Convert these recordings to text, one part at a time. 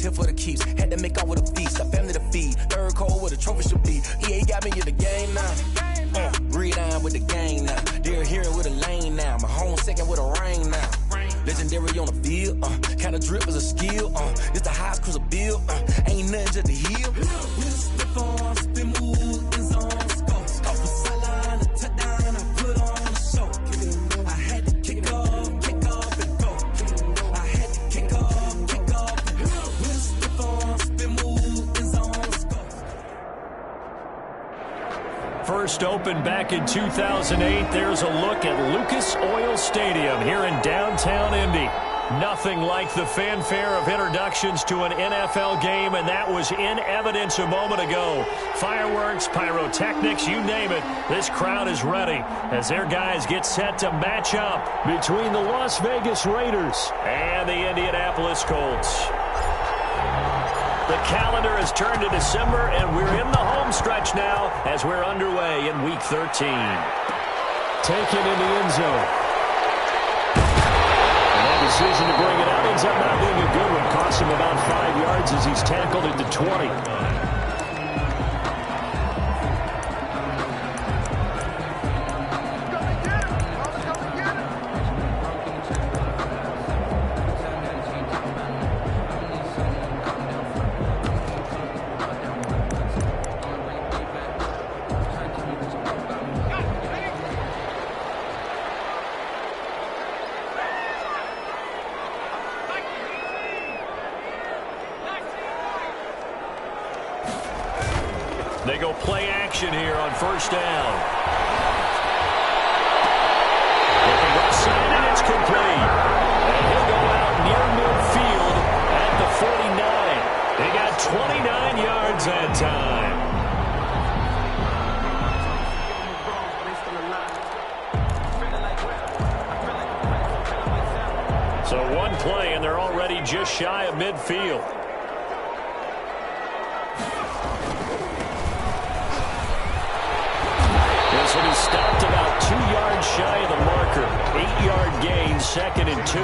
here for the keeps. Had to make out with a feast, a family to feed. Third cold where the trophy should be. EA got me in the game now. Read on with the gang now. They're here with a lane now. My home second with a rain now. Legendary on the field, kinda drip is a skill, it's the highest cruiser bill, ain't nothing just to heal. We'll slip on, spin move, in zone, scope. Off the sideline, a touchdown, I put on the show. I had to kick off, and go. I had to kick off, and go. We'll slip on, spin move, in zone, scope. First opened back in 2008. There's a look at Lucas Oil Stadium here in downtown Indy. Nothing like the fanfare of introductions to an NFL game, and that was in evidence a moment ago. Fireworks, pyrotechnics, you name it. This crowd is ready as their guys get set to match up between the Las Vegas Raiders and the Indianapolis Colts. The calendar has turned to December, and we're in the home stretch now as we're underway in Week 13. Taken in the end zone. And that decision to bring it out ends up not being a good one. Cost him about 5 yards as he's tackled at the 20. They go play action here on first down. Looking left side, and it's complete. And he'll go out near midfield at the 49. They got 29 yards that time. So one play, and they're already just shy of midfield. This one is stopped about 2 yards shy of the marker. 8-yard gain, 2nd and 2.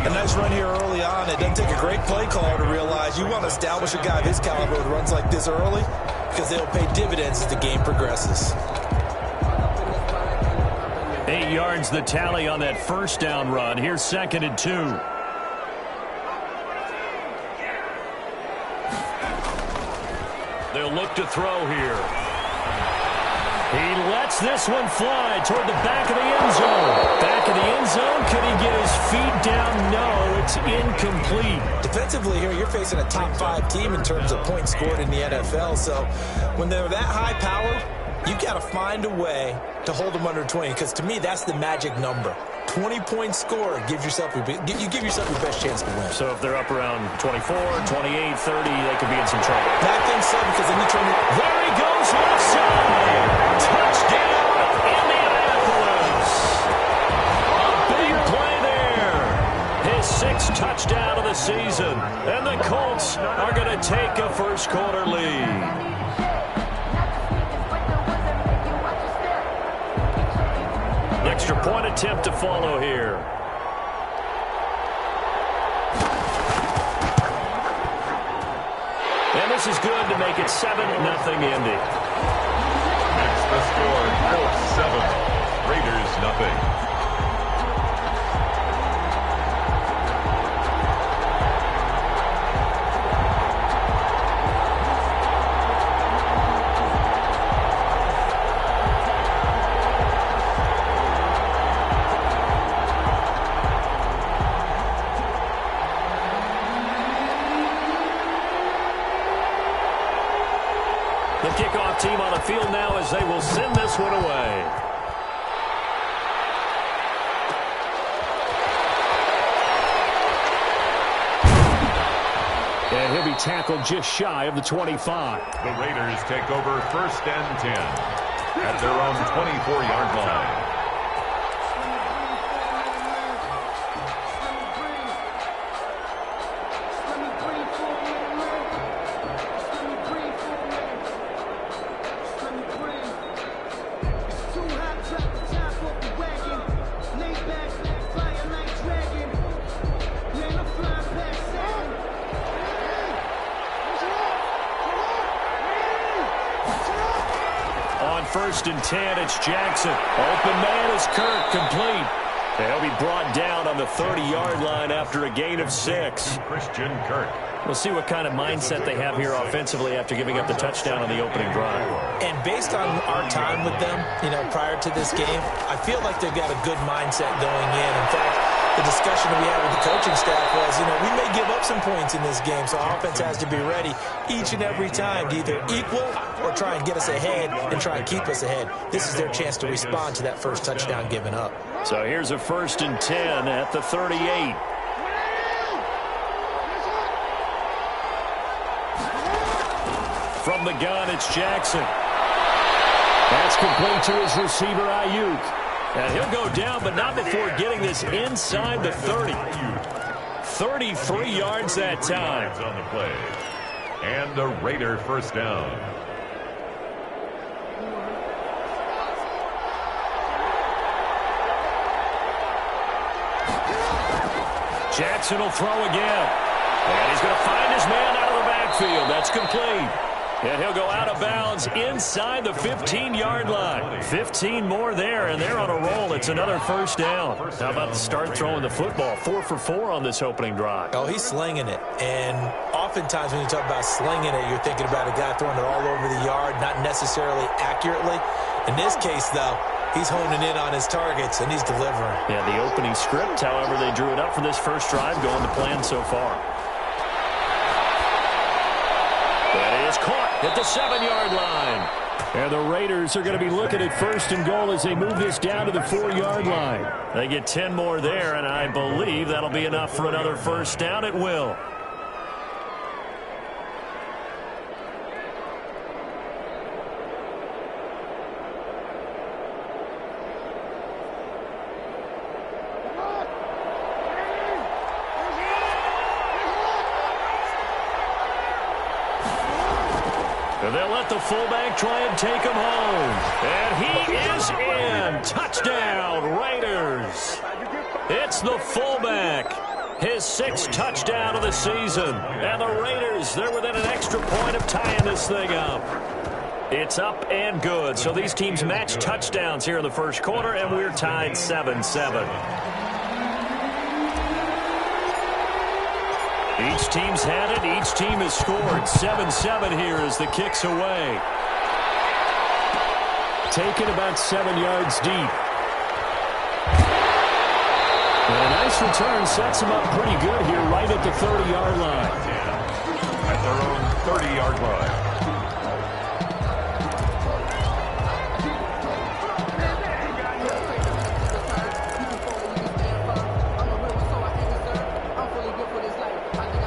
A nice run here early on. It doesn't take a great play caller to realize you want to establish a guy of his caliber who runs like this early because they'll pay dividends as the game progresses. 8 yards the tally on that first down run. Here's 2nd and 2. They'll look to throw here. He lets this one fly toward the back of the end zone. Back of the end zone. Can he get his feet down? No, it's incomplete. Defensively here, you're facing a top 5 team in terms of points scored in the NFL. So when they're that high powered, you've got to find a way to hold them under 20. Because to me, that's the magic number. 20-point score gives yourself you give yourself your best chance to win. So if they're up around 24, 28, 30, they could be in some trouble. I think so, because then you turn it. There he goes, left side. Touchdown, Indianapolis. A big play there. His 6th touchdown of the season. And the Colts are going to take a first-quarter lead. Extra point attempt to follow here. And this is good to make it 7-0 Indy. Next the score, Colts 7, Raiders nothing. The kickoff team on the field now as they will send this one away. And he'll be tackled just shy of the 25. The Raiders take over 1st and 10 at their own 24-yard line. 1st and 10. It's Jackson. Open man is Kirk, complete. And he'll be brought down on the 30-yard line after a gain of 6. Christian Kirk. We'll see what kind of mindset they have here offensively after giving up the touchdown on the opening drive. And based on our time with them, prior to this game, I feel like they've got a good mindset going in. In fact, the discussion that we had with the coaching staff was, we may give up some points in this game, so our offense has to be ready each and every time to either equal or try and get us ahead and try and keep us ahead. This is their chance to respond to that first touchdown given up. So here's a 1st and 10 at the 38. From the gun, it's Jackson. That's complete to his receiver, Ayuk. And he'll go down, but not before getting this inside the 30. 33 yards that time. On the play. And a Raider first down. Jackson will throw again. And he's going to find his man out of the backfield. That's complete. And he'll go out of bounds inside the 15-yard line. 15 more there, and they're on a roll. It's another first down. How about the start throwing the football? 4 for 4 on this opening drive. Oh, he's slinging it. And oftentimes when you talk about slinging it, you're thinking about a guy throwing it all over the yard, not necessarily accurately. In this case, though, he's honing in on his targets, and he's delivering. Yeah, the opening script, however, they drew it up for this first drive, going to plan so far. That is caught at the 7-yard line. And the Raiders are going to be looking at 1st and goal as they move this down to the 4-yard line. They get 10 more there, and I believe that'll be enough for another first down. It will. And they'll let the fullback try and take him home. And he is in. Touchdown, Raiders. It's the fullback. His 6th touchdown of the season. And the Raiders, they're within an extra point of tying this thing up. It's up and good. So these teams match touchdowns here in the first quarter, and we're tied 7-7. Each team's had it. Each team has scored. 7-7 here as the kick's away. Taken about 7 yards deep. And a nice return sets them up pretty good here right at the 30-yard line. At their own 30-yard line.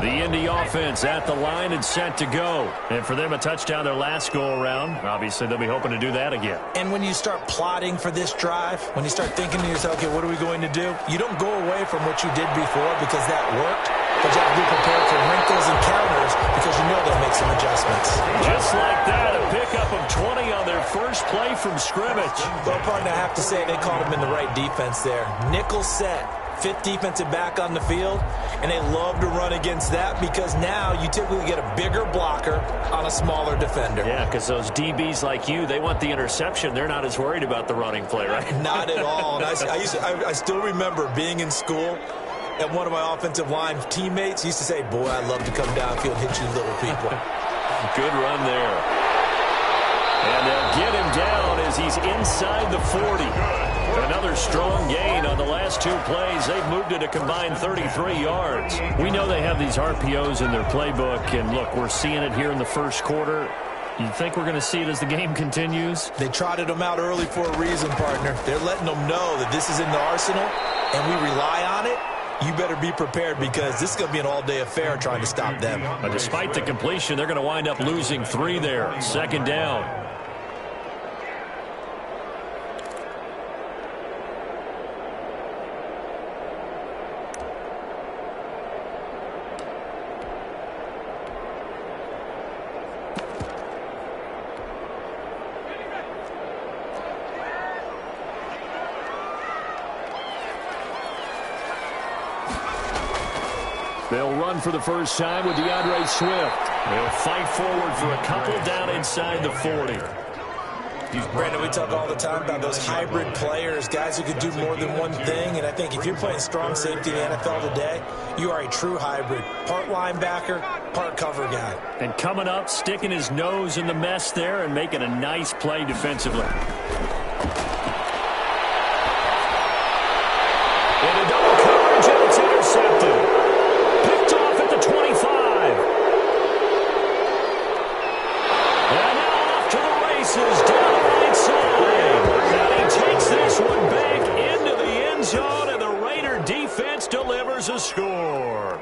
The Indy offense at the line and set to go. And for them, a touchdown their last go-around. Obviously, they'll be hoping to do that again. And when you start plotting for this drive, when you start thinking to yourself, okay, what are we going to do? You don't go away from what you did before because that worked. But you have to be prepared for wrinkles and counters because you know they'll make some adjustments. Just like that, a pickup of 20 on their first play from scrimmage. Well, partner, I have to say they caught him in the right defense there. Nickel set. 5th defensive back on the field, and they love to run against that because now you typically get a bigger blocker on a smaller defender. Yeah, because those DBs like you, they want the interception. They're not as worried about the running play, right? Not at all. And I still remember being in school, and one of my offensive line teammates used to say, boy, I'd love to come downfield and hit you little people. Good run there. And they'll get him down as he's inside the 40. Another strong gain on the last 2 plays. They've moved it a combined 33 yards. We know they have these RPOs in their playbook, and look, we're seeing it here in the first quarter. You think we're going to see it as the game continues? They trotted them out early for a reason, partner. They're letting them know that this is in the arsenal, and we rely on it. You better be prepared because this is going to be an all-day affair trying to stop them. But despite the completion, they're going to wind up losing 3 there. 2nd down. They'll run for the first time with DeAndre Swift. They'll fight forward for a couple down inside the 40. Brandon, we talk all the time about those hybrid players, guys who could do more than one thing, and I think if you're playing strong safety in the NFL today, you are a true hybrid. Part linebacker, part cover guy. And coming up, sticking his nose in the mess there and making a nice play defensively. Into double coverage, and it's intercepted. Picked off at the 25. And now off to the races, down the right side. And he takes this one back into the end zone, and the Raider defense delivers a score.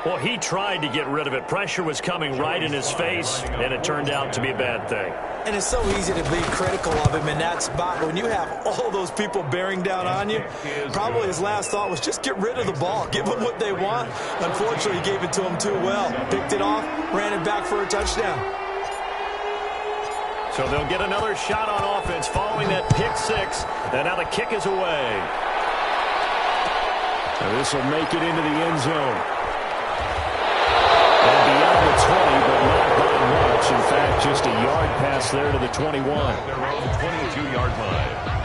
Well, he tried to get rid of it. Pressure was coming right in his face, and it turned out to be a bad thing. And it's so easy to be critical of him in that spot. When you have all those people bearing down on you, probably his last thought was just get rid of the ball. Give them what they want. Unfortunately, he gave it to them too well. Picked it off, ran it back for a touchdown. So they'll get another shot on offense following that pick six. And now the kick is away. And this will make it into the end zone. And beyond the 20, but not by much. In fact, just a yard pass there to the 21. Their own 22-yard line.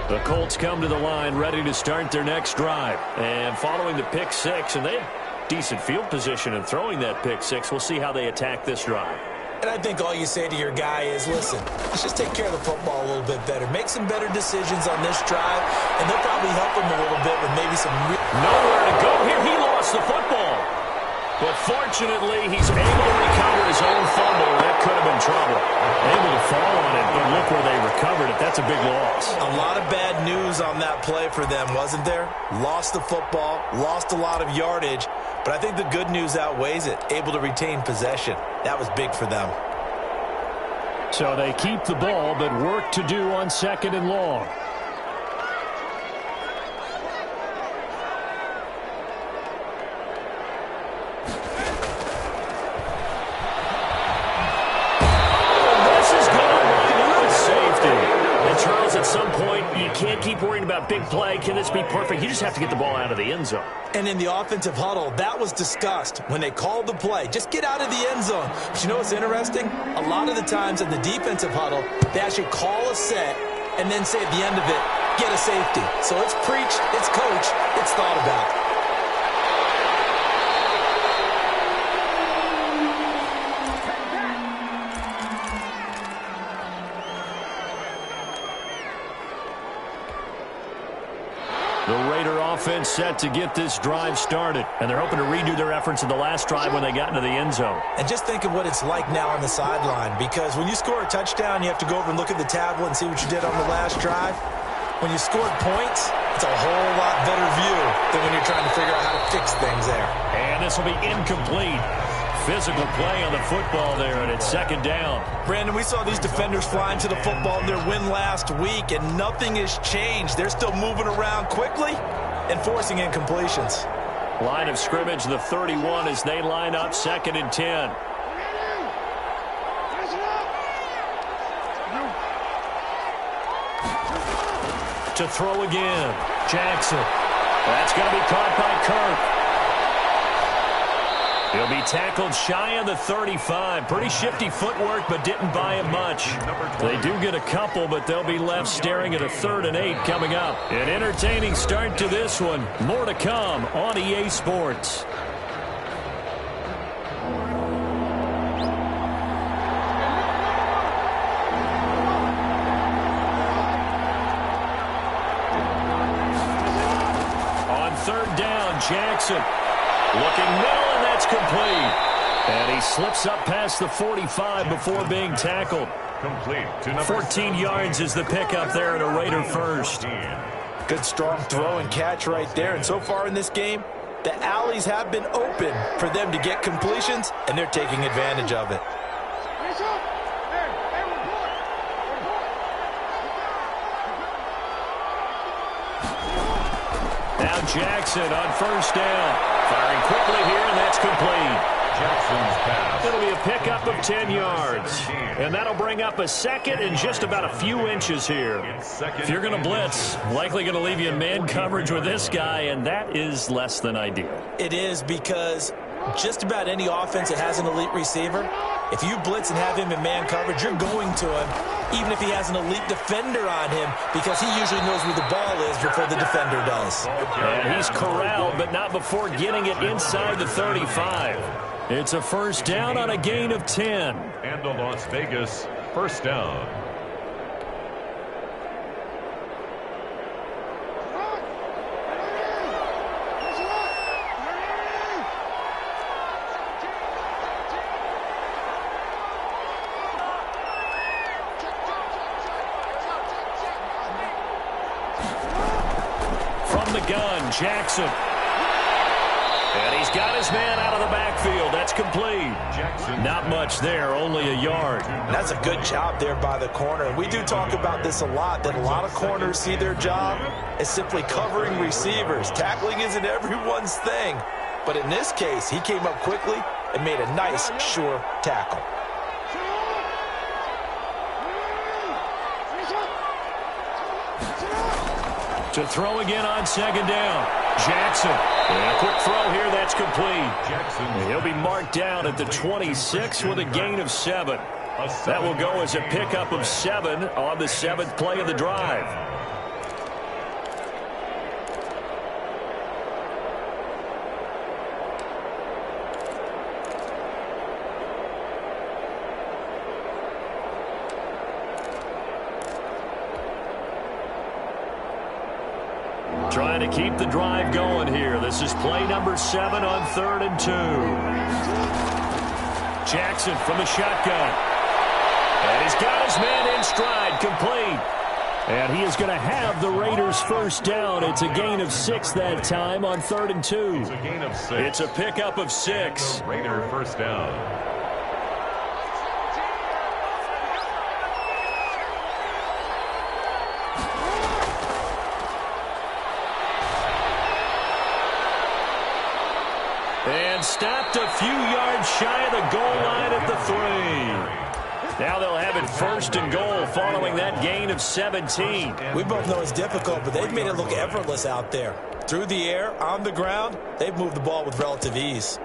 The Colts come to the line ready to start their next drive. And following the pick six, and they have decent field position in throwing that pick six. We'll see how they attack this drive. And I think all you say to your guy is, listen, let's just take care of the football a little bit better. Make some better decisions on this drive, and they'll probably help him a little bit with maybe some... Nowhere to go here. He lost the football. But fortunately, he's able to recover his own fumble. That could have been trouble. Able to fall on it, but look where they recovered it. That's a big loss. A lot of bad news on that play for them, wasn't there? Lost the football, lost a lot of yardage, but I think the good news outweighs it. Able to retain possession. That was big for them. So they keep the ball, but work to do on second and long. At some point, you can't keep worrying about big play. Can this be perfect? You just have to get the ball out of the end zone. And in the offensive huddle, that was discussed when they called the play. Just get out of the end zone. But you know what's interesting? A lot of the times in the defensive huddle, they actually call a set and then say at the end of it, get a safety. So it's preached, it's coached, it's thought about. The Raider offense set to get this drive started. And they're hoping to redo their efforts in the last drive when they got into the end zone. And just think of what it's like now on the sideline. Because when you score a touchdown, you have to go over and look at the tablet and see what you did on the last drive. When you scored points, it's a whole lot better view than when you're trying to figure out how to fix things there. And this will be incomplete. Physical play on the football there, and it's second down. Brandon, we saw these defenders flying to the football in their win last week, and nothing has changed. They're still moving around quickly and forcing incompletions. Line of scrimmage, the 31, as they line up second and 10. To throw again, Jackson. That's going to be caught by Kirk. He'll be tackled shy of the 35. Pretty shifty footwork, but didn't buy him much. They do get a couple, but they'll be left staring at a 3rd and 8 coming up. An entertaining start to this one. More to come on EA Sports. On 3rd down, Jackson. Looking middle, and that's complete. And he slips up past the 45 before being tackled. Complete to 14 yards is the pickup there and a Raider first. Good strong throw and catch right there. And so far in this game, the alleys have been open for them to get completions, and they're taking advantage of it. Now Jackson on first down. Firing quickly here, and that's complete. Jackson's pass. It'll be a pickup of 10 yards. And that'll bring up a second and just about a few inches here. If you're going to blitz, likely going to leave you in man coverage with this guy, and that is less than ideal. It is, because just about any offense that has an elite receiver, if you blitz and have him in man coverage, you're going to him, even if he has an elite defender on him, because he usually knows where the ball is before the defender does. And he's corralled, but not before getting it inside the 35. It's a first down on a gain of 10. And the Las Vegas first down. From the gun, Jackson. And he's got his man out of the backfield. That's complete. Jackson. Not much there, only a yard. That's a good job there by the corner. We do talk about this a lot, that a lot of corners see their job as simply covering receivers. Tackling isn't everyone's thing. But in this case, he came up quickly and made a nice, sure tackle. To throw again on second down. Jackson. And a quick throw here. That's complete. Jackson. He'll be marked down at the 26 with a gain of 7. That will go as a pickup of 7 on the 7th play of the drive. Trying to keep the drive going here. This is play number 7 on 3rd and 2. Jackson from the shotgun. And he's got his man in stride, complete. And he is going to have the Raiders first down. It's a gain of 6 that time on 3rd and 2. It's a gain of 6. It's a pickup of 6. Raider first down. And stopped a few yards shy of the goal line at the 3. Now they'll have it first and goal following that gain of 17. We both know it's difficult, but they've made it look effortless out there. Through the air, on the ground, they've moved the ball with relative ease.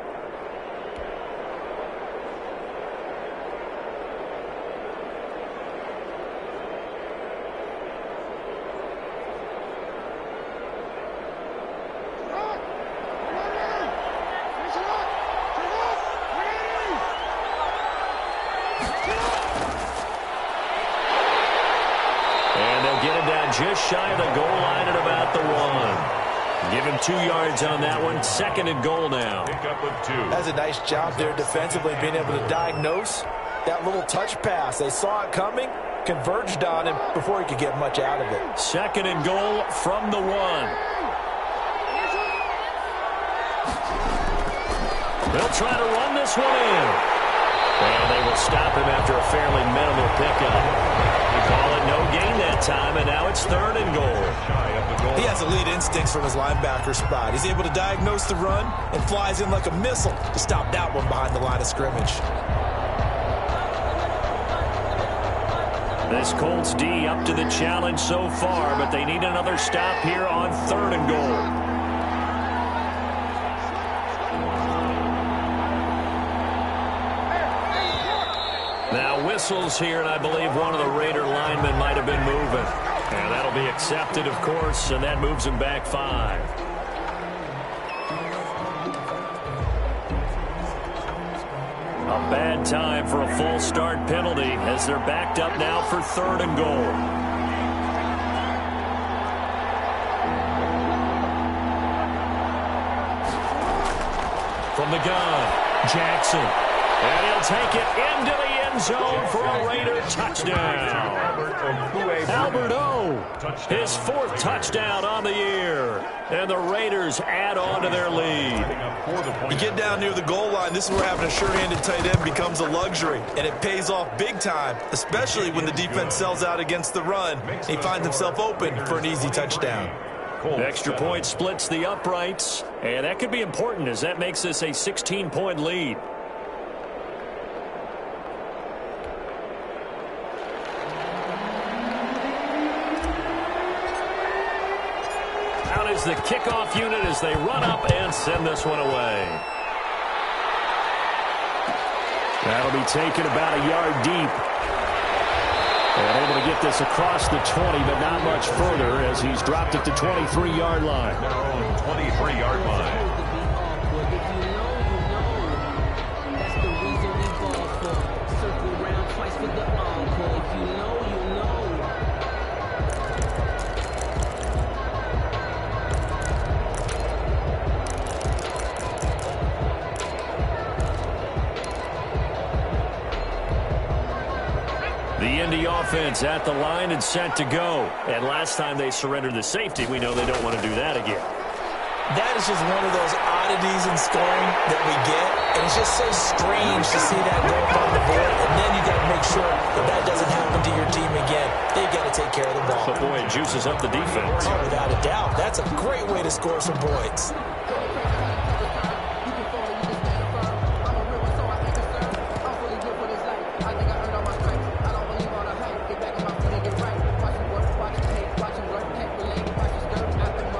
Just shy of the goal line at about the 1. Give him 2 yards on that one. 2nd and goal now. Pickup of 2. That's a nice job there defensively, being able to diagnose that little touch pass. They saw it coming, converged on him before he could get much out of it. 2nd and goal from the 1. They'll try to run this one in. And they will stop him after a fairly minimal pickup. We call it no gain that time, and now it's 3rd and goal. He has elite instincts from his linebacker spot. He's able to diagnose the run and flies in like a missile to stop that one behind the line of scrimmage. This Colts D up to the challenge so far, but they need another stop here on 3rd and goal. Now whistles here, and I believe one of the Raider linemen might have been moving. And that'll be accepted, of course, and that moves him back 5. A bad time for a false start penalty as they're backed up now for 3rd and goal. From the gun, Jackson. And he'll take it into the end zone for a Raider touchdown. Albert O, his 4th touchdown on the year. And the Raiders add on to their lead. You get down near the goal line, this is where having a sure-handed tight end becomes a luxury. And it pays off big time, especially when the defense sells out against the run. He finds himself open for an easy touchdown. Colts. Extra point splits the uprights, and that could be important as that makes this a 16-point lead. Out is the kickoff unit as they run up and send this one away. That'll be taken about a yard deep. And able to get this across the 20, but not much further as he's dropped it to 23-yard line. Their own 23-yard line. The offense at the line and set to go. And last time they surrendered the safety, we know they don't want to do that again. That is just one of those oddities in scoring that we get. And it's just so strange to see that go up on the board. And then you got to make sure that that doesn't happen to your team again. They got to take care of the ball. But boy, it juices up the defense. Oh, without a doubt. That's a great way to score some points.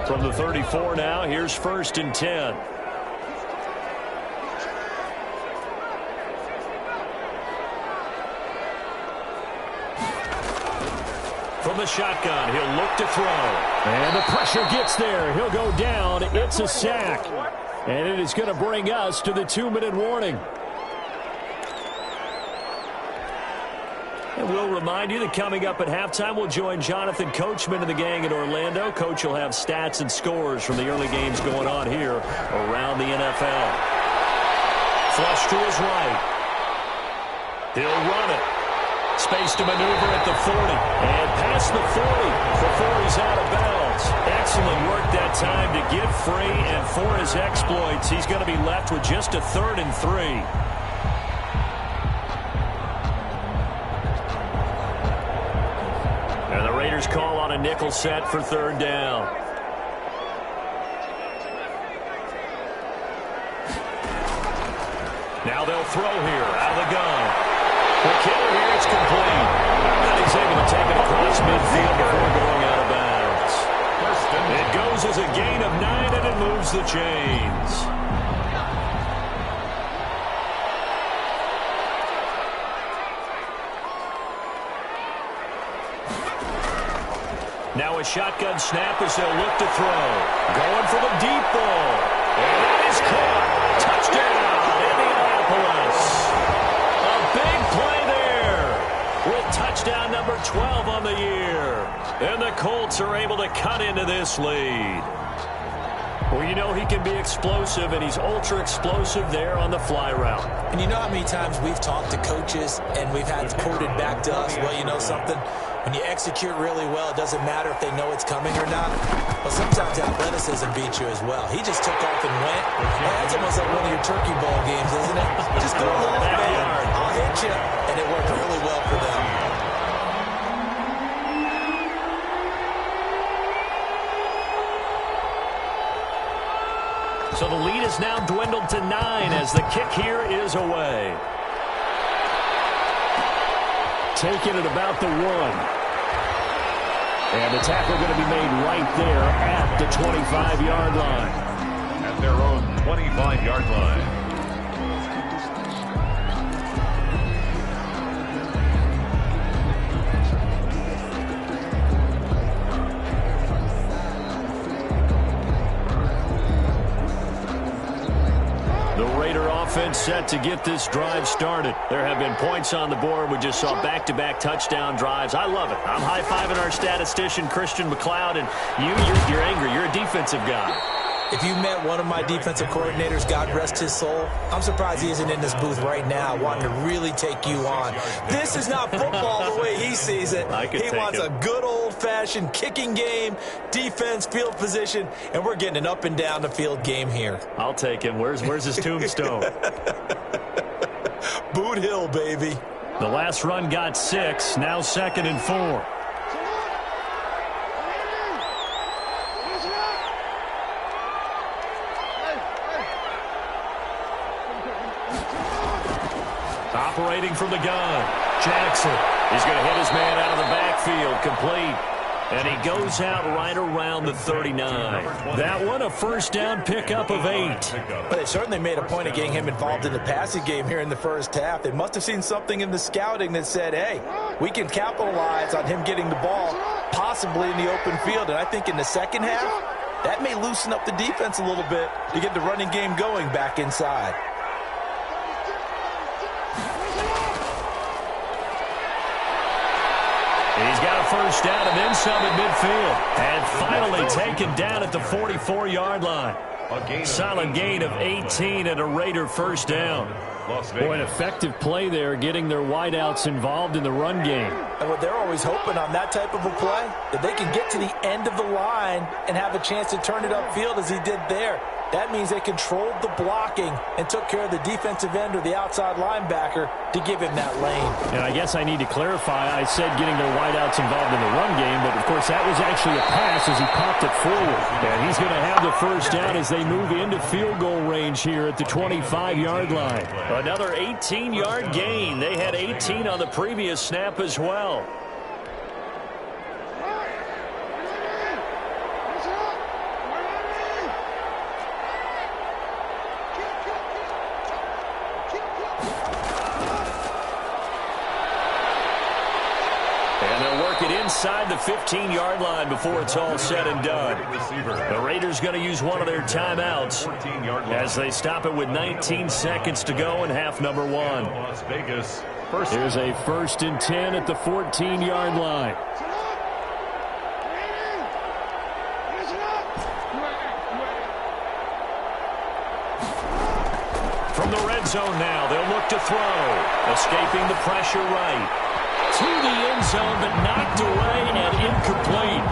From the 34 now, here's 1st and 10. From the shotgun, he'll look to throw. And the pressure gets there. He'll go down. It's a sack. And it is going to bring us to the 2-minute warning. And we'll remind you that coming up at halftime, we'll join Jonathan Coachman and the gang in Orlando. Coach will have stats and scores from the early games going on here around the NFL. Flush to his right. He'll run it. Space to maneuver at the 40. And past the 40 before he's out of bounds. Excellent work that time to get free. And for his exploits, he's going to be left with just a 3rd and 3. Call on a nickel set for 3rd down. Now they'll throw here out of the gun. The kill here, it's complete. And he's able to take it across midfield before going out of bounds. It goes as a gain of 9, and it moves the chains. Now a shotgun snap as they'll look to throw. Going for the deep ball. And that is caught. Touchdown, Indianapolis. A big play there. With touchdown number 12 on the year. And the Colts are able to cut into this lead. Well, you know he can be explosive, and he's ultra-explosive there on the fly route. And you know how many times we've talked to coaches, and we've had quoted back to us, well, you know something? When you execute really well, it doesn't matter if they know it's coming or not. But sometimes athleticism beats you as well. He just took off and went. That's almost like one of your turkey ball games, isn't it? Just go long, man. I'll hit you. And it worked really well for them. So the lead is now dwindled to 9 as the kick here is away. Taking it about the 1. And the tackle going to be made right there at the 25-yard line. At their own 25-yard line. Offense set to get this drive started. There have been points on the board. We just saw back-to-back touchdown drives. I love it. I'm high-fiving our statistician, Christian McLeod, and you're angry. You're a defensive guy. If you met one of my defensive coordinators, God rest his soul, I'm surprised he isn't in this booth right now wanting to really take you on. This is not football the way he sees it. He wants a good old-fashioned kicking game, defense, field position, and we're getting an up and down the field game here. I'll take him. Where's his tombstone? Boot Hill, baby. The last run got 6, now 2nd and 4. Operating from the gun. Jackson. He's going to hit his man out of the backfield. Complete. And he goes out right around the 39. That one, a first down pickup of 8. But they certainly made a point of getting him involved in the passing game here in the first half. They must have seen something in the scouting that said, hey, we can capitalize on him getting the ball possibly in the open field. And I think in the second half, that may loosen up the defense a little bit to get the running game going back inside. He's got a first down and then some at midfield. And finally taken down at the 44-yard line. Solid gain of 18 and a Raider first down. Boy, an effective play there, getting their wideouts involved in the run game. And what they're always hoping on that type of a play, that they can get to the end of the line and have a chance to turn it upfield as he did there. That means they controlled the blocking and took care of the defensive end or the outside linebacker to give him that lane. And I guess I need to clarify, I said getting their wideouts involved in the run game, but of course that was actually a pass as he popped it forward. And he's going to have the first down as they move into field goal range here at the 25-yard line. Another 18-yard gain. They had 18 on the previous snap as well. Inside the 15-yard line before it's all said and done. The Raiders going to use one of their timeouts as they stop it with 19 seconds to go in half number 1. Here's a 1st and 10 at the 14-yard line. From the red zone now, they'll look to throw. Escaping the pressure right. To the end zone, but knocked away and incomplete.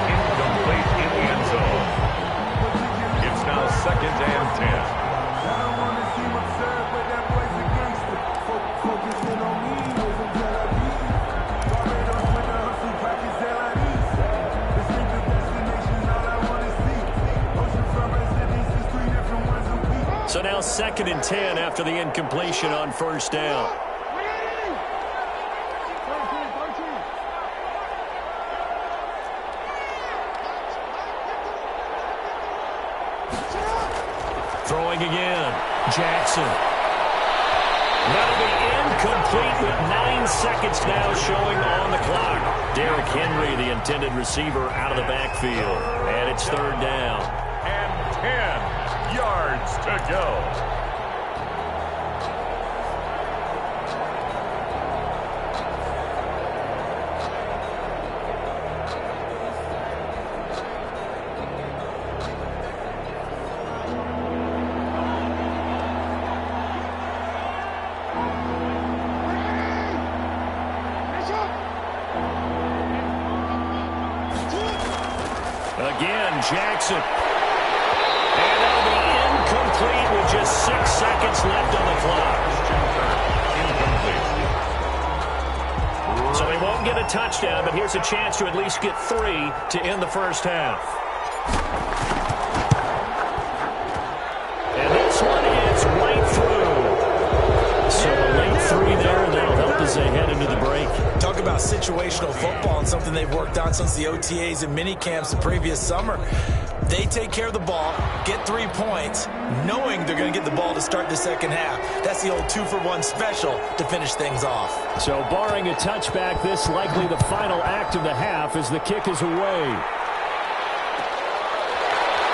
Incomplete in the end zone. It's now 2nd and 10. So now 2nd and 10 after the incompletion on first down. Throwing again. Jackson. That'll be incomplete with 9 seconds now showing on the clock. Derrick Henry, the intended receiver, out of the backfield. And it's 3rd down. And 10 yards to go. Again, Jackson. And that'll be incomplete with just 6 seconds left on the clock. So they won't get a touchdown, but here's a chance to at least get 3 to end the first half. And this one is right through. So a late 3 there, and that'll help as they head into the break. Talk about situational football and something they've worked on since the OTAs and mini camps the previous summer. They take care of the ball, get 3 points, knowing they're going to get the ball to start the second half. That's the old 2-for-1 special to finish things off. So barring a touchback, this likely the final act of the half as the kick is away.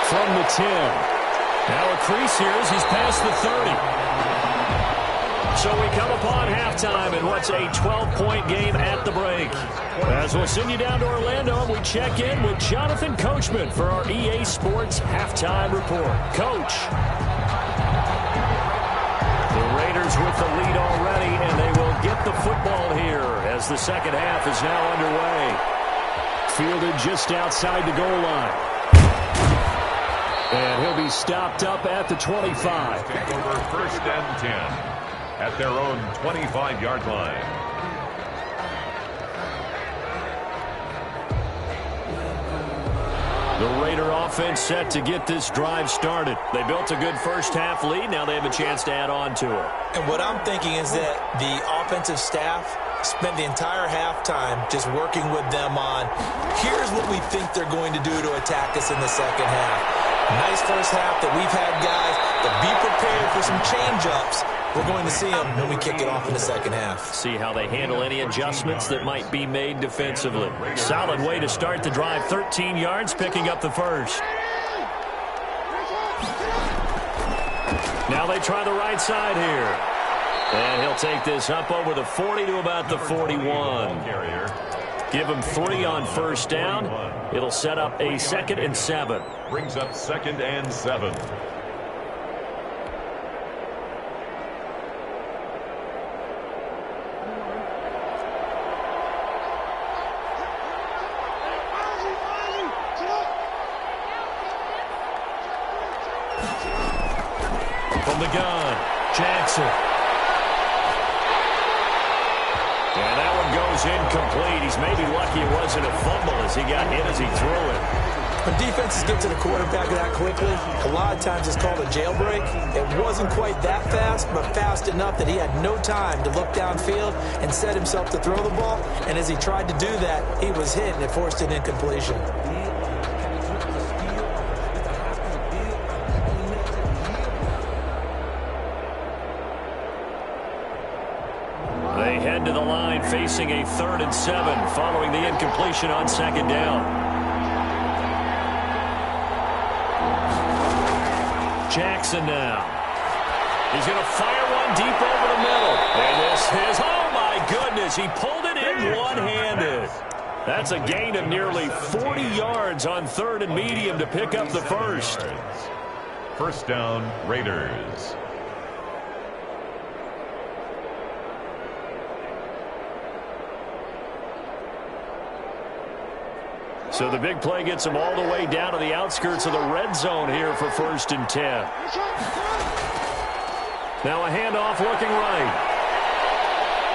From the 10. Now a crease here as he's past the 30. So we come upon halftime in what's a 12-point game at the break. As we'll send you down to Orlando, we check in with Jonathan Coachman for our EA Sports Halftime Report. Coach. The Raiders with the lead already, and they will get the football here as the second half is now underway. Fielded just outside the goal line. And he'll be stopped up at the 25. Over 1st and 10. At their own 25-yard line. The Raider offense set to get this drive started. They built a good first-half lead. Now they have a chance to add on to it. And what I'm thinking is that the offensive staff spent the entire halftime just working with them on, here's what we think they're going to do to attack us in the second half. Nice first half that we've had, guys, but be prepared for some change-ups. We're going to see them when we kick it off in the second half. See how they handle any adjustments that might be made defensively. Solid way to start the drive. 13 yards, picking up the first. Now they try the right side here. And he'll take this up over the 40 to about the 41. Give him 3 on first down. It'll set up a 2nd and 7. Brings up 2nd and 7. From the gun, Jackson. And that one goes incomplete. He's maybe lucky it wasn't a fumble as he got hit as he threw it. When defenses get to the quarterback that quickly, a lot of times it's called a jailbreak. It wasn't quite that fast, but fast enough that he had no time to look downfield and set himself to throw the ball. And as he tried to do that, he was hit and it forced an incompletion. They head to the line facing a 3rd and 7 following the incompletion on 2nd down. Jackson now. He's going to fire one deep over the middle. And this is, oh my goodness, he pulled it in one-handed. That's a gain of nearly 40 yards on 3rd and medium to pick up the first. First down, Raiders. So the big play gets him all the way down to the outskirts of the red zone here for 1st and 10. Now a handoff looking right.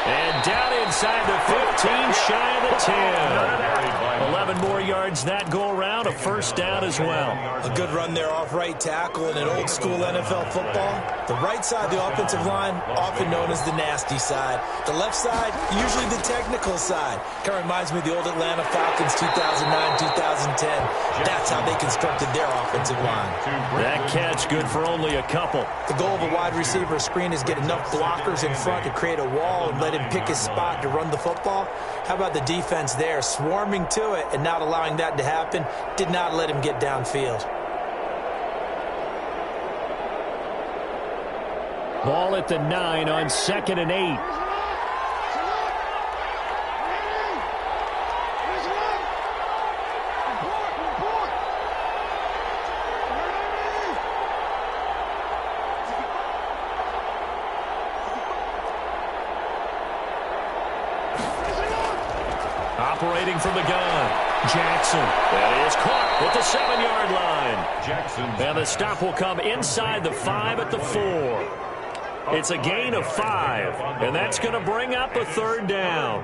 And down inside the 15, shy of the 10. 11 more yards that go around, a first down as well. A good run there off right tackle in an old school NFL football. The right side of the offensive line, often known as the nasty side. The left side, usually the technical side. Kind of reminds me of the old Atlanta Falcons 2009, 2010. That's how they constructed their offensive line. That catch good for only a couple. The goal of a wide receiver screen is get enough blockers in front to create a wall and let him pick his spot to run the football. How about the defense there, swarming to it and not allowing that to happen? Did not let him get downfield. Ball at the 9 on 2nd and 8. Operating from the gun, Jackson. That is caught at the 7-yard line. Jackson. And the stop will come inside the 5 at the 4. It's a gain of 5, and that's going to bring up a 3rd down.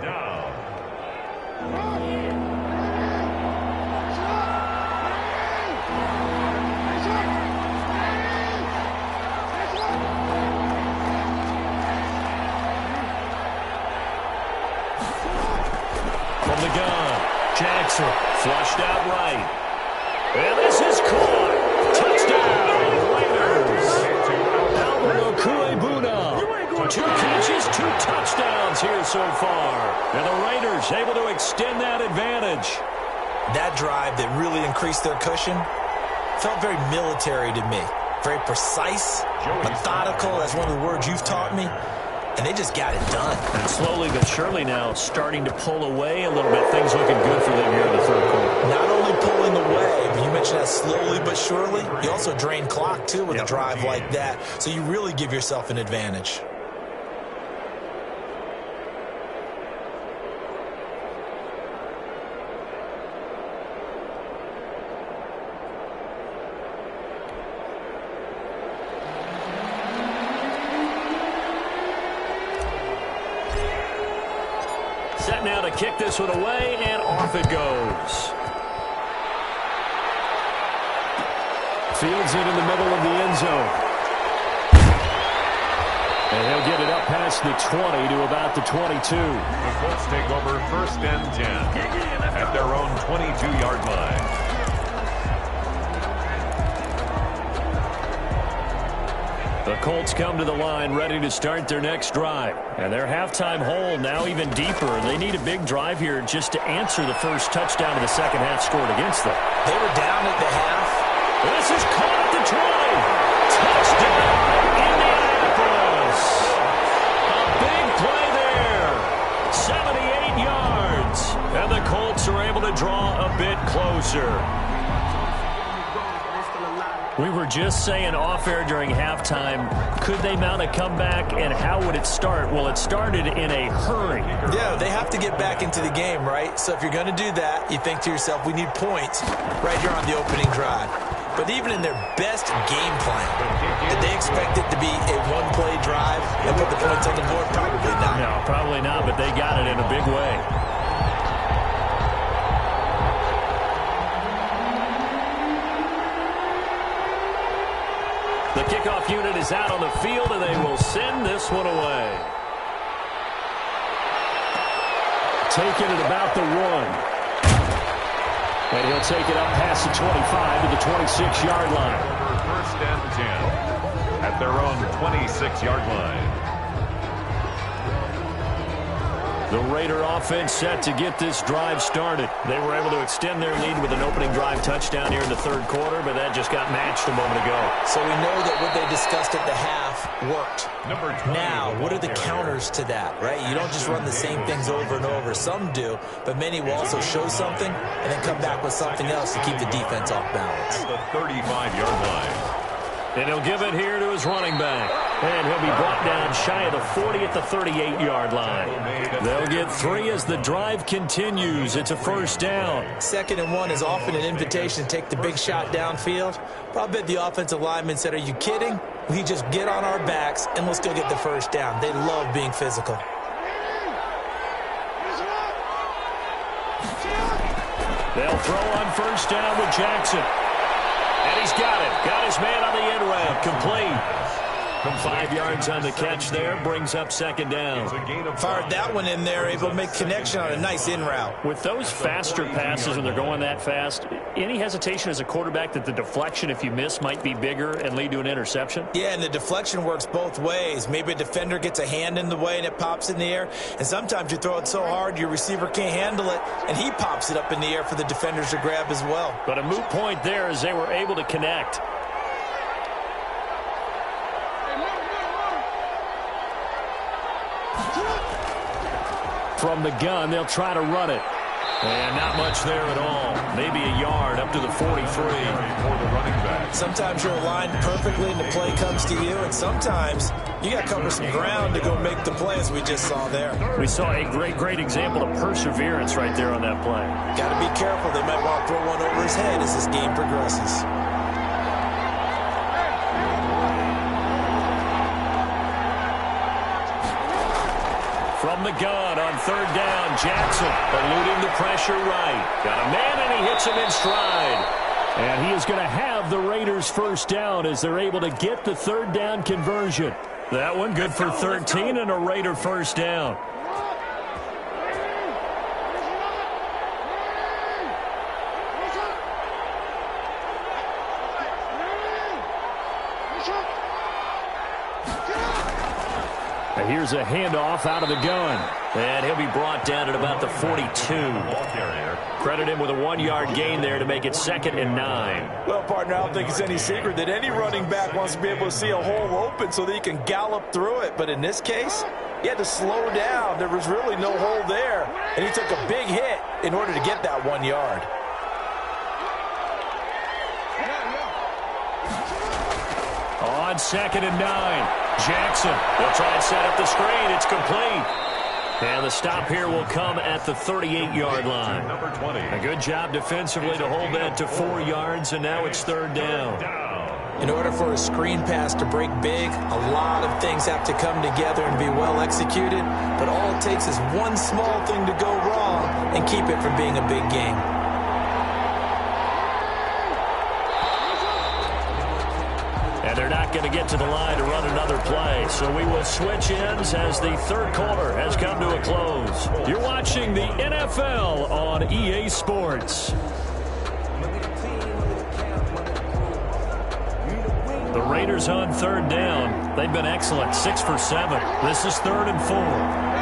From the gun, Jackson flushed out right. And this is caught. Touchdown, Raiders. Albert Okuebuna. 2 catches, 2 touchdowns here so far. And the Raiders able to extend that advantage. That drive that really increased their cushion felt very military to me. Very precise, methodical. That's one of the words you've taught me. And they just got it done. And slowly but surely now starting to pull away a little bit. Things looking good for them here in the 3rd quarter. Not only pulling away, but you mentioned that slowly but surely. You also drain clock, too, with a drive like that. So you really give yourself an advantage. Set now to kick this one away, and off it goes. Fields it in the middle of the end zone. And he'll get it up past the 20 to about the 22. The Colts take over 1st and 10 at their own 22-yard line. The Colts come to the line ready to start their next drive. And their halftime hole now even deeper. They need a big drive here just to answer the first touchdown of the second half scored against them. They were down at the half. This is caught at the 20. Touchdown, Indianapolis. A big play there. 78 yards. And the Colts are able to draw a bit closer. We were just saying off-air during halftime, could they mount a comeback and how would it start? Well, it started in a hurry. Yeah, they have to get back into the game, right? So if you're going to do that, you think to yourself, we need points right here on the opening drive. But even in their best game plan, did they expect it to be a one-play drive and put the points on the board? Probably not. No, probably not, but they got it in a big way. The kickoff unit is out on the field, and they will send this one away. Taking it about the 1. And he'll take it up past the 25 to the 26-yard line. 1st and 10 at their own 26-yard line. The Raider offense set to get this drive started. They were able to extend their lead with an opening drive touchdown here in the third quarter, but that just got matched a moment ago. So we know that what they discussed at the half worked. Now, what are the counters to that, right? You don't just run the same things over and over. Some do, but many will also show something and then come back with something else to keep the defense off balance. At the 35-yard line. And he'll give it here to his running back. And he'll be brought down shy of the 40 at the 38-yard line. They'll get 3 as the drive continues. It's a first down. 2nd and 1 is often an invitation to take the big shot downfield. But I bet the offensive lineman said, are you kidding? We just get on our backs and let's go get the first down. They love being physical. They'll throw on first down with Jackson. And he's got it. Got his man on the end route. Complete. From 5 yards on the catch there, brings up second down. Fired that one in there, able to make connection on a nice in route. With those faster passes when they're going that fast, any hesitation as a quarterback that the deflection, if you miss, might be bigger and lead to an interception? Yeah, and the deflection works both ways. Maybe a defender gets a hand in the way and it pops in the air. And sometimes you throw it so hard your receiver can't handle it, and he pops it up in the air for the defenders to grab as well. But a moot point there as they were able to connect. From the gun, they'll try to run it. And not much there at all. Maybe a yard up to the 43. For the running back. Sometimes you're aligned perfectly and the play comes to you, and sometimes you got to cover some ground to go make the play, as we just saw there. We saw a great example of perseverance right there on that play. Got to be careful. They might want to throw one over his head as this game progresses. From the gun on third down, Jackson eluding the pressure right. Got a man and he hits him in stride. And he is going to have the Raiders first down as they're able to get the third down conversion. That one good for 13 and a Raider first down. Here's a handoff out of the gun. And he'll be brought down at about the 42. Credit him with a 1-yard gain there to make it 2nd and 9. Well, partner, I don't think it's any secret that any running back wants to be able to see a hole open so that he can gallop through it. But in this case, he had to slow down. There was really no hole there. And he took a big hit in order to get that 1 yard. On 2nd and 9. Jackson will try and set up the screen. It's complete. And the stop here will come at the 38-yard line. Number 20. A good job defensively to hold that to 4 yards, and now it's third down. In order for a screen pass to break big, a lot of things have to come together and be well executed. But all it takes is one small thing to go wrong and keep it from being a big game. they're not going to get to the line to run another play. So we will switch ends as the third quarter has come to a close. You're watching the NFL on EA Sports. The Raiders on third down. They've been excellent, 6 for 7. This is 3rd and 4.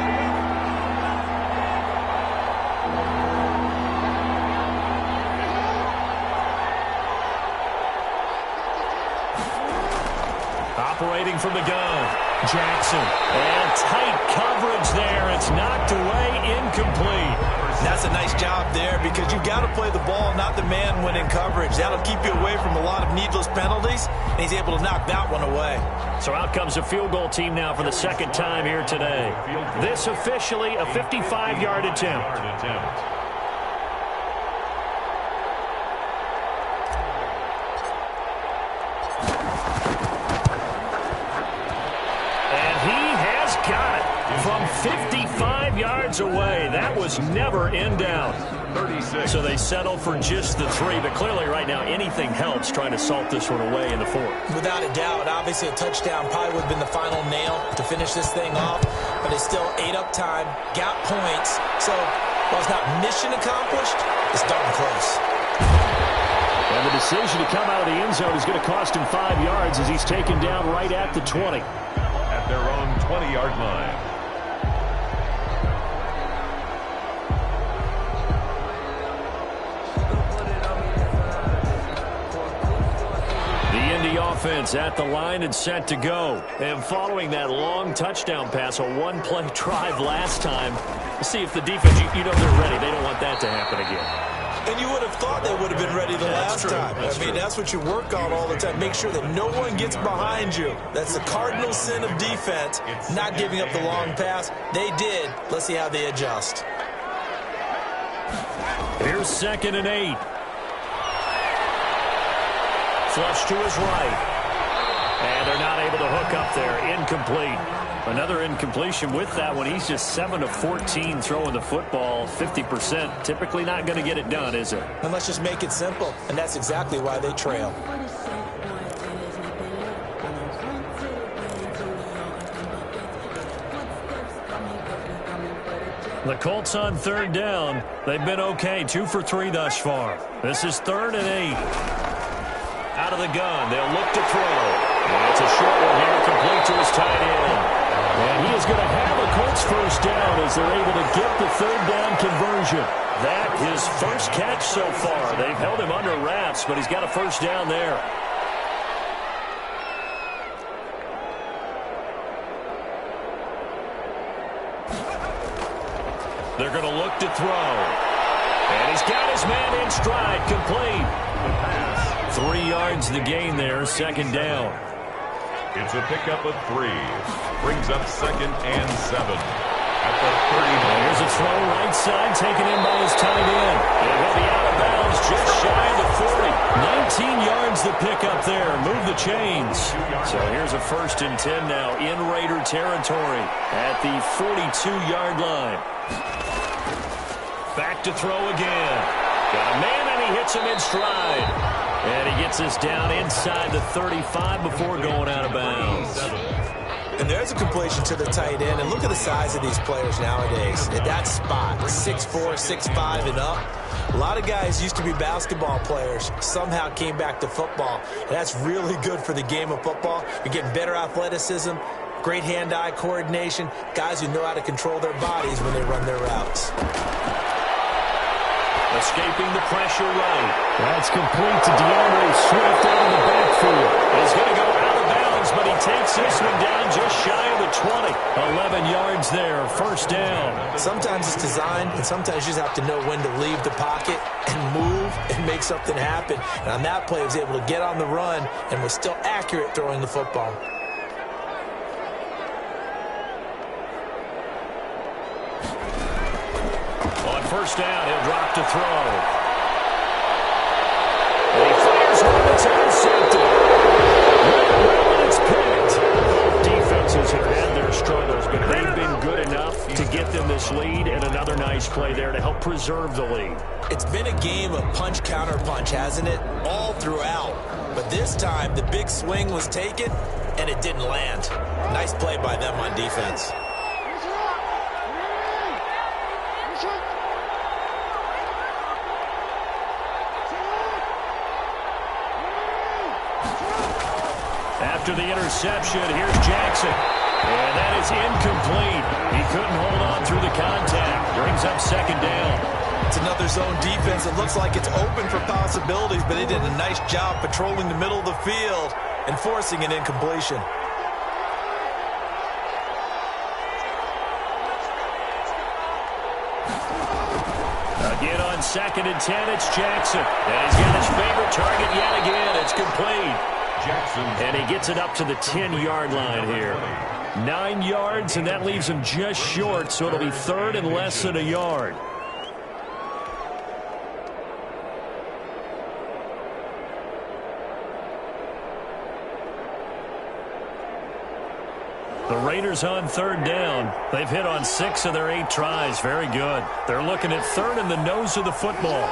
Operating from the gun, Jackson. And tight coverage there. It's knocked away, incomplete. That's a nice job there because you've got to play the ball, not the man when in coverage. That'll keep you away from a lot of needless penalties, and he's able to knock that one away. So out comes a field goal team now for the second time here today. This officially a 55-yard attempt. From 55 yards away. That was never in doubt. 36. So they settle for just the 3, but clearly right now anything helps trying to salt this one away in the 4th. Without a doubt, obviously a touchdown probably would have been the final nail to finish this thing off, but it's still ate up time, got points, so while it's not mission accomplished, it's darn close. And the decision to come out of the end zone is going to cost him 5 yards as he's taken down right at the 20. At their own 20-yard line. Offense at the line and set to go. And following that long touchdown pass, a one-play drive last time, see if the defense, you know they're ready. They don't want that to happen again. And you would have thought they would have been ready the last time. That's what you work on all the time. Make sure that no one gets behind you. That's the cardinal sin of defense, not giving up the long pass. They did. Let's see how they adjust. Here's 2nd and 8. Flush to his right. And they're not able to hook up there. Incomplete. Another incompletion with that one. He's just 7 of 14 throwing the football. 50%. Typically not going to get it done, is it? And let's just make it simple. And that's exactly why they trail. The Colts on third down. They've been okay. 2 for 3 thus far. This is 3rd and 8. Out of the gun. They'll look to throw. And it's a short one here, complete to his tight end. And he is going to have a Colts first down as they're able to get the third down conversion. That his first catch so far. They've held him under wraps, but he's got a first down there. They're going to look to throw. And he's got his man in stride, complete. The pass. 3 yards the gain there, 2nd down. It's a pickup of 3. Brings up 2nd and 7. At the 39. Here's a throw right side, taken in by his tight end. And he'll be out of bounds just shy of the 40. 19 yards the pickup there. Move the chains. So here's a 1st and 10 now in Raider territory at the 42-yard line. Back to throw again. Got a man and he hits him in stride. And he gets us down inside the 35 before going out of bounds. And there's a completion to the tight end. And look at the size of these players nowadays. At that spot, 6'4", 6'5", and up. A lot of guys used to be basketball players, somehow came back to football. And that's really good for the game of football. You're getting better athleticism, great hand-eye coordination, guys who know how to control their bodies when they run their routes. Escaping the pressure right. That's complete to DeAndre Swift out of the backfield. He's going to go out of bounds, but he takes this one down just shy of the 20. 11 yards there, first down. Sometimes it's designed, and sometimes you just have to know when to leave the pocket and move and make something happen. And on that play, he was able to get on the run and was still accurate throwing the football. First down, he'll drop to throw. And he fires one that's intercepted. And it's picked. Both defenses have had their struggles, but they've been good enough to get them this lead, and another nice play there to help preserve the lead. It's been a game of punch-counter-punch, hasn't it? All throughout. But this time, the big swing was taken, and it didn't land. Nice play by them on defense. After the interception, here's Jackson. And that is incomplete. He couldn't hold on through the contact. Brings up second down. It's another zone defense. It looks like it's open for possibilities, but they did a nice job patrolling the middle of the field and forcing an incompletion. Again on 2nd and 10, it's Jackson. And he's got his favorite target yet again. It's complete. And he gets it up to the 10-yard line here. 9 yards, and that leaves him just short, so it'll be 3rd and less than a yard. The Raiders on 3rd down. They've hit on 6 of their 8 tries. Very good. They're looking at 3rd in the nose of the football.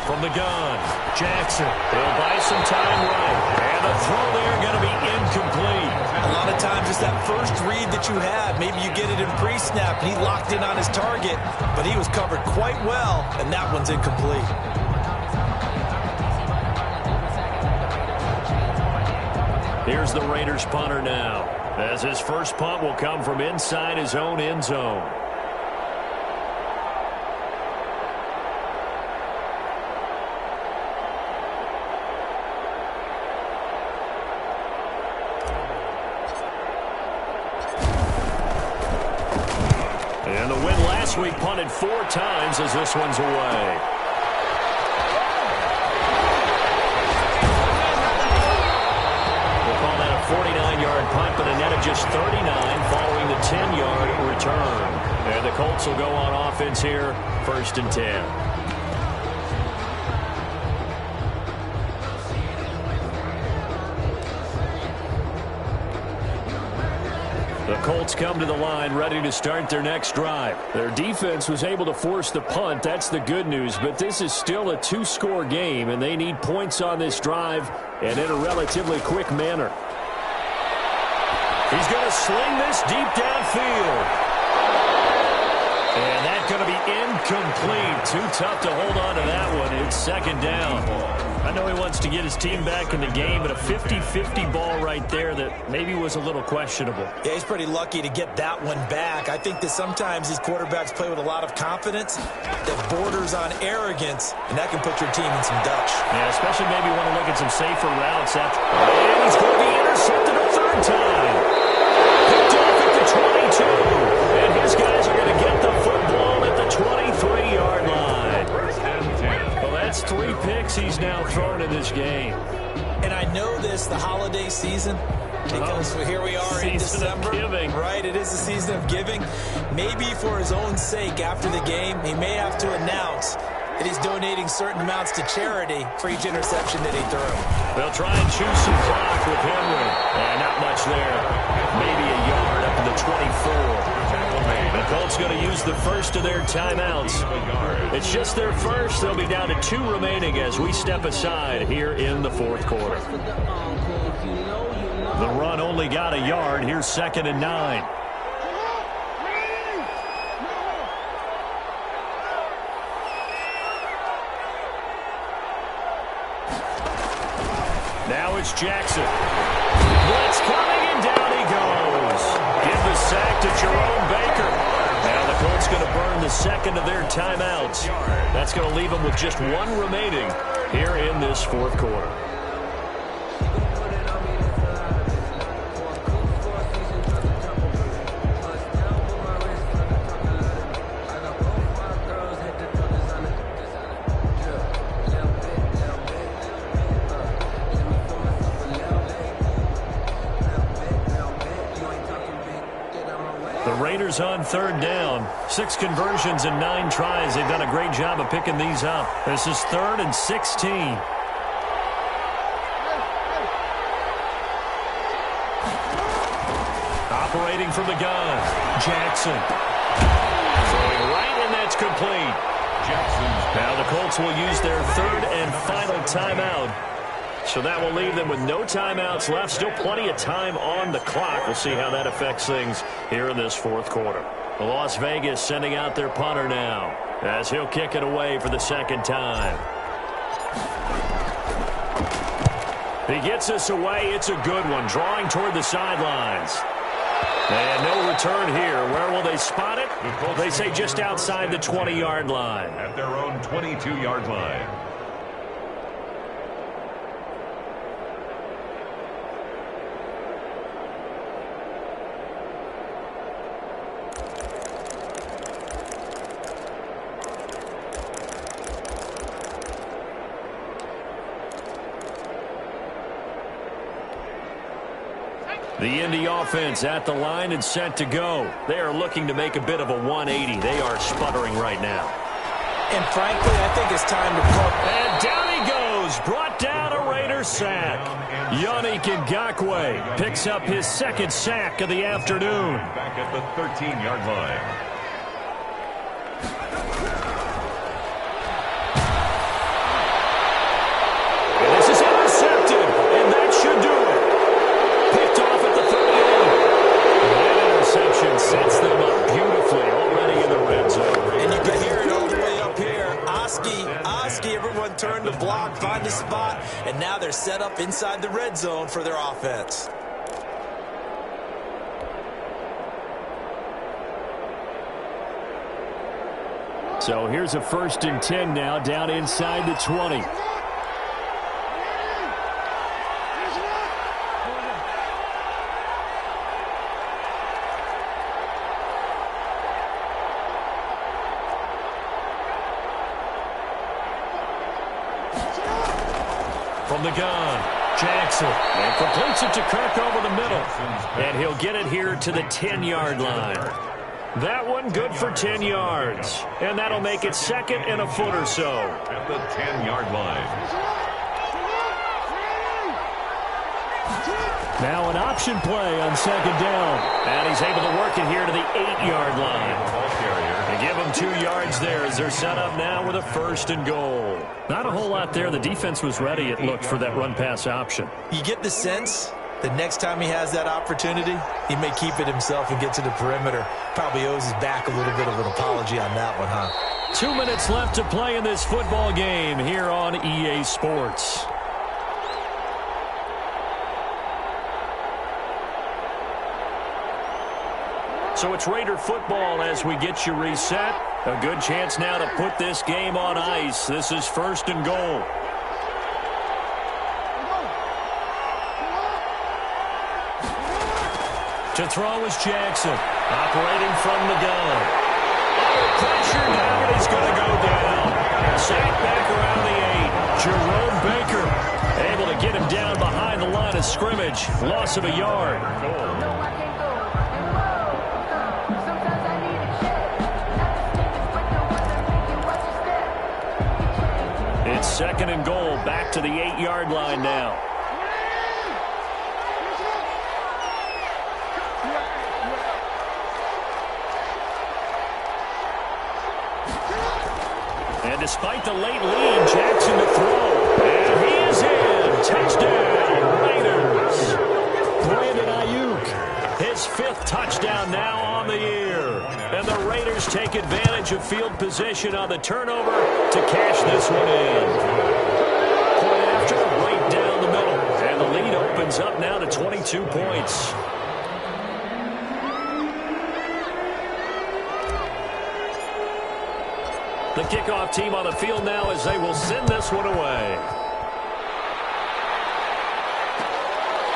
From the gun, Jackson. He'll buy some time right. And the throw there going to be incomplete. A lot of times it's that first read that you have. Maybe you get it in pre-snap, and he locked in on his target, but he was covered quite well, and that one's incomplete. Here's the Raiders punter now, as his first punt will come from inside his own end zone. And the win last week punted 4 times as this one's away. We'll call that a 49-yard punt, but a net of just 39 following the 10-yard return. And the Colts will go on offense here, 1st and 10. The Colts come to the line ready to start their next drive. Their defense was able to force the punt. That's the good news. But this is still a 2-score game, and they need points on this drive and in a relatively quick manner. He's going to sling this deep downfield. And that's going to be incomplete. Too tough to hold on to that one. It's 2nd down. I know he wants to get his team back in the game, but a 50-50 ball right there that maybe was a little questionable. Yeah, he's pretty lucky to get that one back. I think that sometimes these quarterbacks play with a lot of confidence that borders on arrogance, and that can put your team in some dutch. Yeah, especially maybe want to look at some safer routes. And he's going to be intercepted a 3rd time. Picked off at the 22. And his guys are going to get the football at the 23-yard line. Well, that's 3 picks he's now thrown in this game. And I know this, the holiday season, because here we are in December. Right, it is the season of giving. Maybe for his own sake after the game, he may have to announce that he's donating certain amounts to charity for each interception that he threw. They'll try and choose some clock with Henry. And not much there. Maybe a yard up to the 24. The Colts going to use the first of their timeouts. It's just their first. They'll be down to 2 remaining as we step aside here in the 4th quarter. The run only got a yard. Here's 2nd and 9. Now it's Jackson. Blitz coming, and down he goes. Give the sack to Jerome Baker. Now the Colts going to burn the 2nd of their timeouts. That's going to leave them with just 1 remaining here in this 4th quarter. Raiders on 3rd down. 6 conversions and 9 tries. They've done a great job of picking these up. This is 3rd and 16. Operating from the gun, Jackson. Throwing right, and that's complete. Now the Colts will use their third and final timeout. So that will leave them with no timeouts left. Still plenty of time on the clock. We'll see how that affects things here in this fourth quarter. Las Vegas sending out their punter now as he'll kick it away for the second time. He gets this away. It's a good one. Drawing toward the sidelines. And no return here. Where will they spot it? They say just outside the 20-yard line. At their own 22-yard line. The Indy offense at the line and set to go. They are looking to make a bit of a 180. They are sputtering right now. And frankly, I think it's time to call. And down he goes. Brought down a Raider sack. Yannick Ngakoue picks up his second sack of the afternoon. Back at the 13-yard line. This is intercepted, and that should do it. Picked off at the 38. That interception sets them up beautifully already in the red zone. And you can hear it all the way up here. Oski, everyone turned to block, find a spot, and now they're set up inside the red zone for their offense. So here's a 1st and 10 now down inside the 20. From the gun, Jackson, and completes it to Kirk over the middle. And he'll get it here to the 10-yard line. That one good for 10 yards. And that'll make it second and a foot or so. At the 10-yard line. Now an option play on second down. And he's able to work it here to the 8-yard line. Ball carrier. They give him 2 yards there as they're set up now with a 1st and goal. Not a whole lot there. The defense was ready, it looked, for that run-pass option. You get the sense that next time he has that opportunity, he may keep it himself and get to the perimeter. Probably owes his back a little bit of an apology on that one, huh? 2 minutes left to play in this football game here on EA Sports. So it's Raider football as we get you reset. A good chance now to put this game on ice. This is 1st and goal. To throw is Jackson, operating from the gun. Pressure down, he's going to go down. Sack back around the 8. Jerome Baker able to get him down behind the line of scrimmage. Loss of a yard. It's 2nd and goal, back to the 8-yard line now. And despite the late lead, Jackson to throw. And he is in. Touchdown, Raiders. Brandon Ayuk, his 5th touchdown now on the year. And the Raiders take advantage of field position on the turnover to cash this one in. Point after, right down the middle. And the lead opens up now to 22 points. The kickoff team on the field now as they will send this one away.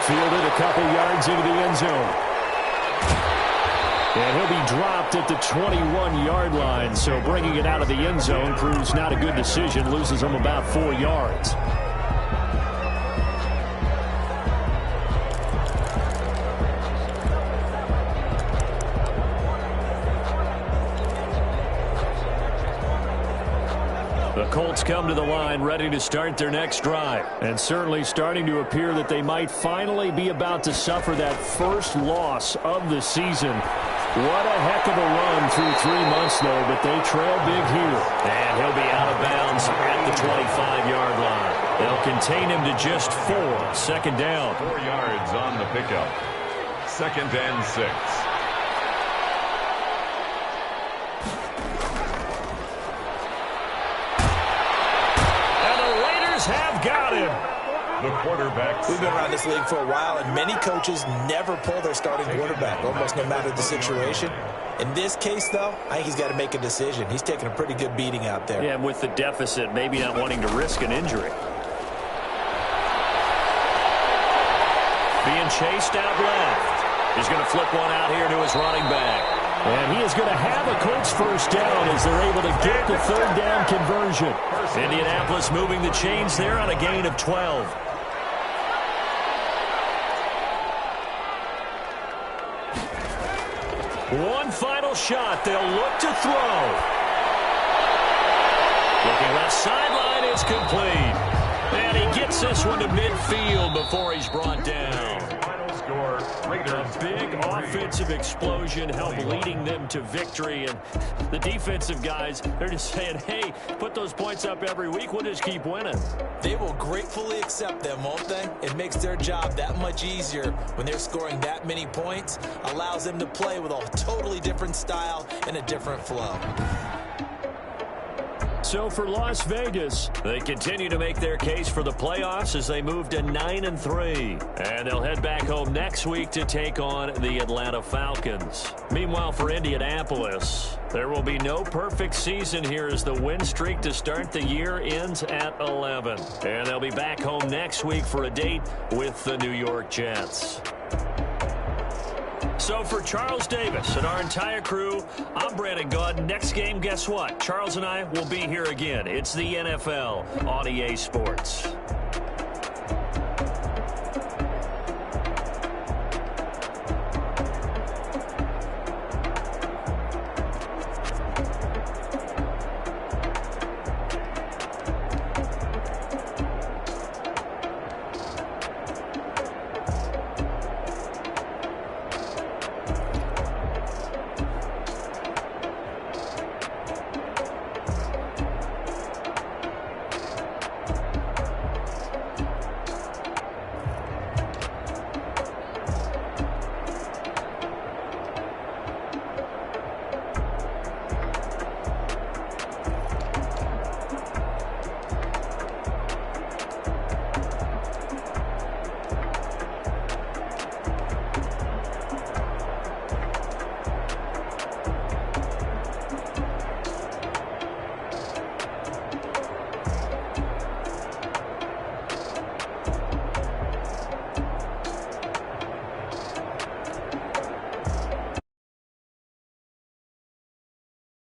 Fielded a couple yards into the end zone. And he'll be dropped at the 21-yard line. So bringing it out of the end zone proves not a good decision. Loses him about 4 yards. The Colts come to the line ready to start their next drive. And certainly starting to appear that they might finally be about to suffer that first loss of the season. What a heck of a run through 3 months, though, but they trail big here. And he'll be out of bounds at the 25-yard line. They'll contain him to just 4. Second down. 4 yards on the pickup. 2nd and 6. And the Raiders have got him. The quarterback. We've been around this league for a while, and many coaches never pull their starting quarterback, almost no matter the situation. In this case, though, I think he's got to make a decision. He's taking a pretty good beating out there. Yeah, with the deficit, maybe not wanting to risk an injury. Being chased out left. He's going to flip one out here to his running back. And he is going to have a Colts first down as they're able to get the third down conversion. Indianapolis moving the chains there on a gain of 12. One final shot. They'll look to throw. Looking left sideline is complete. And he gets this one to midfield before he's brought down. Final score, Raiders. A big offensive explosion helped leading them to victory. And the defensive guys, they're just saying, hey, put those points up every week. We'll just keep winning. They will gratefully accept them, won't they? It makes their job that much easier when they're scoring that many points. Allows them to play with a totally different style and a different flow. So for Las Vegas, they continue to make their case for the playoffs as they move to 9-3. And they'll head back home next week to take on the Atlanta Falcons. Meanwhile, for Indianapolis, there will be no perfect season here as the win streak to start the year ends at 11. And they'll be back home next week for a date with the New York Jets. So for Charles Davis and our entire crew, I'm Brandon Gaudin. Next game, guess what? Charles and I will be here again. It's the NFL on EA Sports.